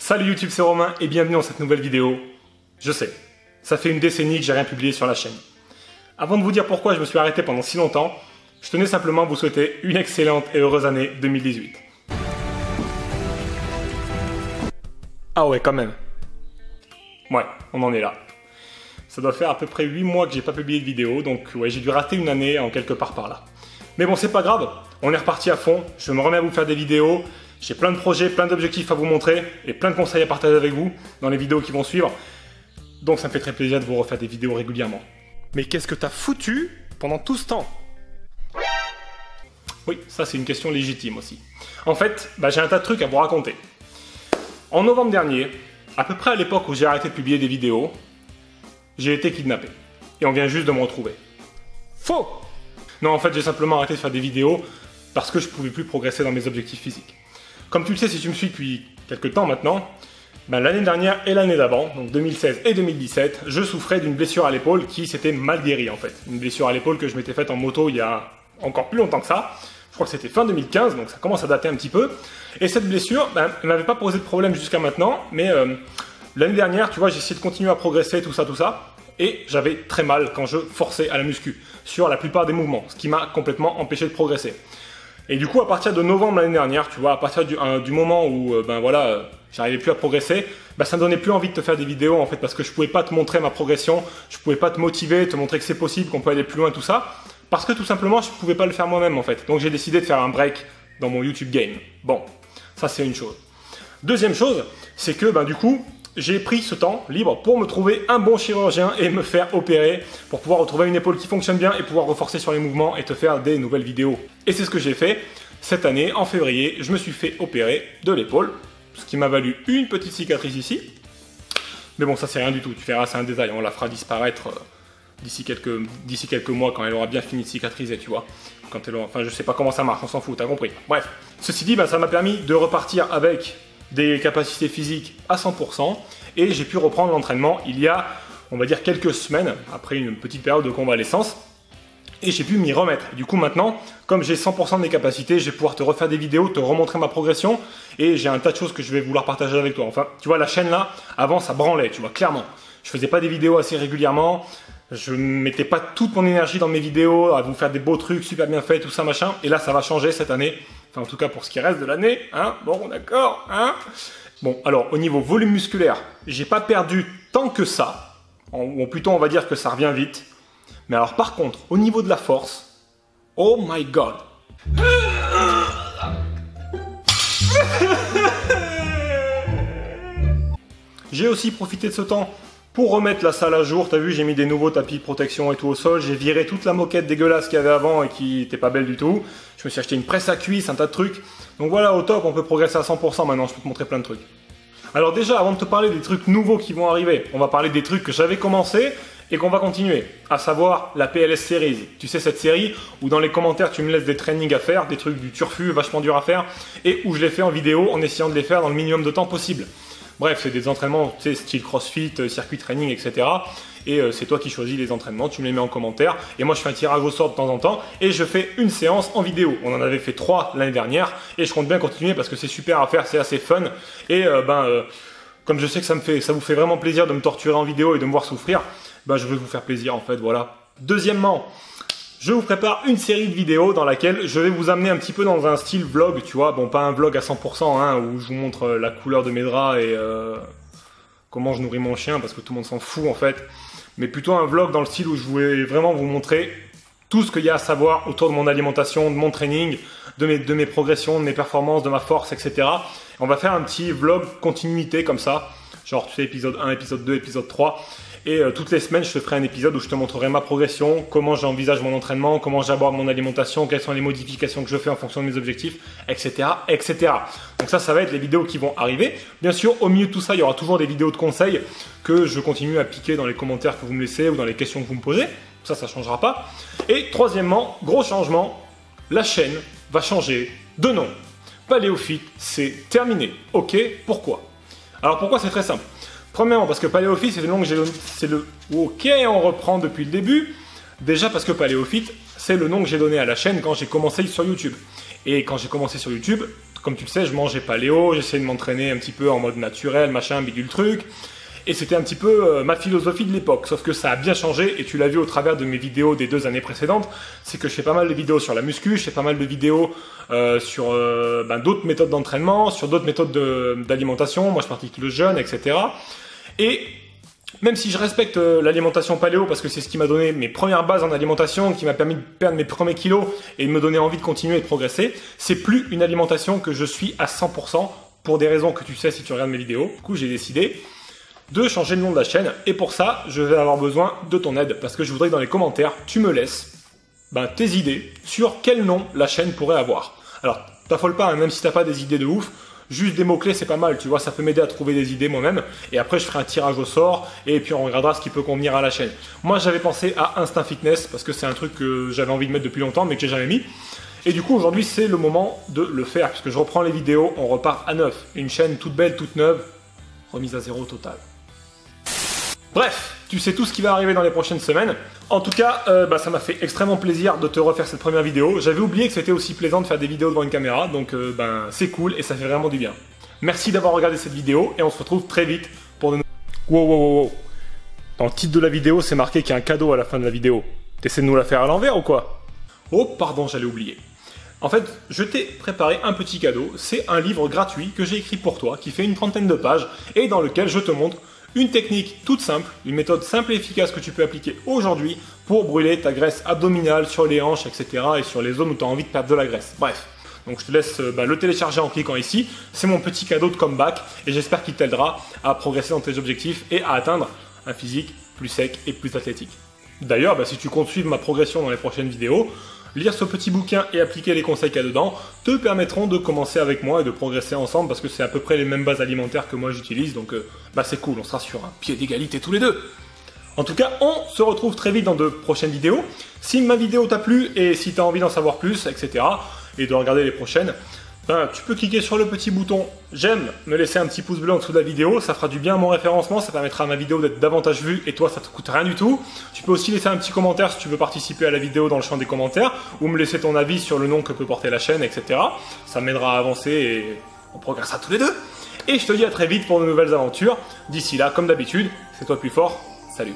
Salut YouTube, c'est Romain et bienvenue dans cette nouvelle vidéo. Je sais, ça fait une décennie que j'ai rien publié sur la chaîne. Avant de vous dire pourquoi je me suis arrêté pendant si longtemps, je tenais simplement à vous souhaiter une excellente et heureuse année 2018. Ah ouais, quand même. Ouais, on en est là. Ça doit faire à peu près 8 mois que j'ai pas publié de vidéo, donc ouais, j'ai dû rater une année en quelque part par là. Mais bon, c'est pas grave, on est reparti à fond, je me remets à vous faire des vidéos, j'ai plein de projets, plein d'objectifs à vous montrer et plein de conseils à partager avec vous dans les vidéos qui vont suivre. Donc ça me fait très plaisir de vous refaire des vidéos régulièrement. Mais qu'est-ce que t'as foutu pendant tout ce temps? Oui, ça c'est une question légitime aussi. En fait, j'ai un tas de trucs à vous raconter. En novembre dernier, à peu près à l'époque où j'ai arrêté de publier des vidéos, j'ai été kidnappé. Et on vient juste de me retrouver. Faux! Non, en fait, j'ai simplement arrêté de faire des vidéos parce que je ne pouvais plus progresser dans mes objectifs physiques. Comme tu le sais, si tu me suis depuis quelques temps maintenant, l'année dernière et l'année d'avant, donc 2016 et 2017, je souffrais d'une blessure à l'épaule qui s'était mal guérie en fait. Une blessure à l'épaule que je m'étais faite en moto il y a encore plus longtemps que ça. Je crois que c'était fin 2015, donc ça commence à dater un petit peu. Et cette blessure, elle ne m'avait pas posé de problème jusqu'à maintenant, mais l'année dernière, tu vois, j'ai essayé de continuer à progresser, tout ça, et j'avais très mal quand je forçais à la muscu, sur la plupart des mouvements, ce qui m'a complètement empêché de progresser. Et du coup, à partir de novembre l'année dernière, tu vois, à partir du moment où, j'arrivais plus à progresser, ça me donnait plus envie de te faire des vidéos, en fait, parce que je pouvais pas te montrer ma progression, je pouvais pas te motiver, te montrer que c'est possible, qu'on peut aller plus loin, tout ça, parce que tout simplement, je pouvais pas le faire moi-même, en fait. Donc j'ai décidé de faire un break dans mon YouTube game. Bon, ça c'est une chose. Deuxième chose, c'est que, du coup, j'ai pris ce temps libre pour me trouver un bon chirurgien et me faire opérer pour pouvoir retrouver une épaule qui fonctionne bien et pouvoir reforcer sur les mouvements et te faire des nouvelles vidéos. Et c'est ce que j'ai fait. Cette année, en février, je me suis fait opérer de l'épaule, ce qui m'a valu une petite cicatrice ici. Mais bon, ça c'est rien du tout, tu verras, c'est un détail, on la fera disparaître d'ici quelques mois quand elle aura bien fini de cicatriser, tu vois. Quand elle aura, enfin, je sais pas comment ça marche, on s'en fout, t'as compris. Bref, ceci dit, ça m'a permis de repartir avec des capacités physiques à 100% et j'ai pu reprendre l'entraînement il y a, on va dire, quelques semaines après une petite période de convalescence et j'ai pu m'y remettre. Du coup maintenant, comme j'ai 100% de mes capacités, je vais pouvoir te refaire des vidéos, te remontrer ma progression et j'ai un tas de choses que je vais vouloir partager avec toi. Enfin, tu vois, la chaîne là, avant ça branlait, tu vois, clairement. Je faisais pas des vidéos assez régulièrement, je mettais pas toute mon énergie dans mes vidéos à vous faire des beaux trucs super bien faits, tout ça machin, et là ça va changer cette année. Enfin, en tout cas, pour ce qui reste de l'année, hein. Bon, d'accord, hein. Bon, alors, au niveau volume musculaire, j'ai pas perdu tant que ça. Ou plutôt, on va dire que ça revient vite. Mais alors, par contre, au niveau de la force, oh my god. J'ai aussi profité de ce temps pour remettre la salle à jour. T'as vu, j'ai mis des nouveaux tapis de protection et tout au sol. J'ai viré toute la moquette dégueulasse qu'il y avait avant et qui était pas belle du tout. Je me suis acheté une presse à cuisse, un tas de trucs. Donc voilà, au top, on peut progresser à 100% maintenant. Je peux te montrer plein de trucs. Alors déjà, avant de te parler des trucs nouveaux qui vont arriver, on va parler des trucs que j'avais commencé et qu'on va continuer. À savoir la PLS Series. Tu sais, cette série où dans les commentaires, tu me laisses des trainings à faire, des trucs du turfu vachement dur à faire et où je les fais en vidéo en essayant de les faire dans le minimum de temps possible. Bref, c'est des entraînements, tu sais, style crossfit, circuit training, etc. Et c'est toi qui choisis les entraînements, tu me les mets en commentaire. Et moi, je fais un tirage au sort de temps en temps et je fais une séance en vidéo. On en avait fait 3 l'année dernière et je compte bien continuer parce que c'est super à faire, c'est assez fun. Et comme je sais que ça vous fait vraiment plaisir de me torturer en vidéo et de me voir souffrir, je veux vous faire plaisir en fait, voilà. Deuxièmement, je vous prépare une série de vidéos dans laquelle je vais vous amener un petit peu dans un style vlog, tu vois. Bon, pas un vlog à 100%, hein, où je vous montre la couleur de mes draps et comment je nourris mon chien, parce que tout le monde s'en fout en fait. Mais plutôt un vlog dans le style où je voulais vraiment vous montrer tout ce qu'il y a à savoir autour de mon alimentation, de mon training, de mes progressions, de mes performances, de ma force, etc. On va faire un petit vlog continuité comme ça, genre tu sais, épisode 1, épisode 2, épisode 3. Et toutes les semaines, je te ferai un épisode où je te montrerai ma progression, comment j'envisage mon entraînement, comment j'aborde mon alimentation, quelles sont les modifications que je fais en fonction de mes objectifs, etc., etc. Donc ça va être les vidéos qui vont arriver. Bien sûr, au milieu de tout ça, il y aura toujours des vidéos de conseils que je continue à piquer dans les commentaires que vous me laissez ou dans les questions que vous me posez. Ça ne changera pas. Et troisièmement, gros changement, la chaîne va changer de nom. Paléophyte, c'est terminé. Ok, pourquoi? Alors pourquoi? C'est très simple. Premièrement, parce que Paléophyte, c'est le nom que j'ai donné. C'est le. Ok, on reprend depuis le début. Déjà parce que Paléophyte, c'est le nom que j'ai donné à la chaîne quand j'ai commencé sur YouTube. Et quand j'ai commencé sur YouTube, Comme tu le sais, je mangeais paléo, j'essayais de m'entraîner un petit peu en mode naturel, machin, bidule truc. Et c'était un petit peu ma philosophie de l'époque, sauf que ça a bien changé, et tu l'as vu au travers de mes vidéos des 2 années précédentes, c'est que je fais pas mal de vidéos sur la muscu, je fais pas mal de vidéos sur d'autres méthodes d'entraînement, sur d'autres méthodes d'alimentation, moi je pratique le jeûne, etc. Et même si je respecte l'alimentation paléo, parce que c'est ce qui m'a donné mes premières bases en alimentation, qui m'a permis de perdre mes premiers kilos, et de me donner envie de continuer et de progresser, c'est plus une alimentation que je suis à 100%, pour des raisons que tu sais si tu regardes mes vidéos. Du coup j'ai décidé de changer le nom de la chaîne, et pour ça, je vais avoir besoin de ton aide, parce que je voudrais que dans les commentaires, tu me laisses tes idées sur quel nom la chaîne pourrait avoir. Alors, t'affole pas, hein, même si t'as pas des idées de ouf, juste des mots-clés, c'est pas mal, tu vois, ça peut m'aider à trouver des idées moi-même, et après je ferai un tirage au sort, et puis on regardera ce qui peut convenir à la chaîne. Moi, j'avais pensé à Instinct Fitness, parce que c'est un truc que j'avais envie de mettre depuis longtemps, mais que j'ai jamais mis. Et du coup, aujourd'hui, c'est le moment de le faire, parce que je reprends les vidéos, on repart à neuf. Une chaîne toute belle, toute neuve, remise à zéro total. Bref, tu sais tout ce qui va arriver dans les prochaines semaines. En tout cas, ça m'a fait extrêmement plaisir de te refaire cette première vidéo. J'avais oublié que c'était aussi plaisant de faire des vidéos devant une caméra, donc c'est cool et ça fait vraiment du bien. Merci d'avoir regardé cette vidéo et on se retrouve très vite pour de nouveaux... Wow. Dans le titre de la vidéo, c'est marqué qu'il y a un cadeau à la fin de la vidéo. T'essaies de nous la faire à l'envers ou quoi? Oh, pardon, j'allais oublier. En fait, je t'ai préparé un petit cadeau. C'est un livre gratuit que j'ai écrit pour toi, qui fait une 30aine de pages et dans lequel je te montre une technique toute simple, une méthode simple et efficace que tu peux appliquer aujourd'hui pour brûler ta graisse abdominale sur les hanches, etc. et sur les zones où tu as envie de perdre de la graisse. Bref, donc je te laisse le télécharger en cliquant ici. C'est mon petit cadeau de comeback et j'espère qu'il t'aidera à progresser dans tes objectifs et à atteindre un physique plus sec et plus athlétique. D'ailleurs, si tu comptes suivre ma progression dans les prochaines vidéos, lire ce petit bouquin et appliquer les conseils qu'il y a dedans te permettront de commencer avec moi et de progresser ensemble parce que c'est à peu près les mêmes bases alimentaires que moi j'utilise, donc c'est cool, on sera sur un pied d'égalité tous les deux. En tout cas, on se retrouve très vite dans de prochaines vidéos. Si ma vidéo t'a plu et si tu as envie d'en savoir plus, etc., et de regarder les prochaines, tu peux cliquer sur le petit bouton j'aime, me laisser un petit pouce bleu en dessous de la vidéo, ça fera du bien à mon référencement, ça permettra à ma vidéo d'être davantage vue et toi ça te coûte rien du tout. Tu peux aussi laisser un petit commentaire si tu veux participer à la vidéo dans le champ des commentaires ou me laisser ton avis sur le nom que peut porter la chaîne, etc. Ça m'aidera à avancer et on progressera tous les deux. Et je te dis à très vite pour de nouvelles aventures. D'ici là, comme d'habitude, c'est toi le plus fort. Salut.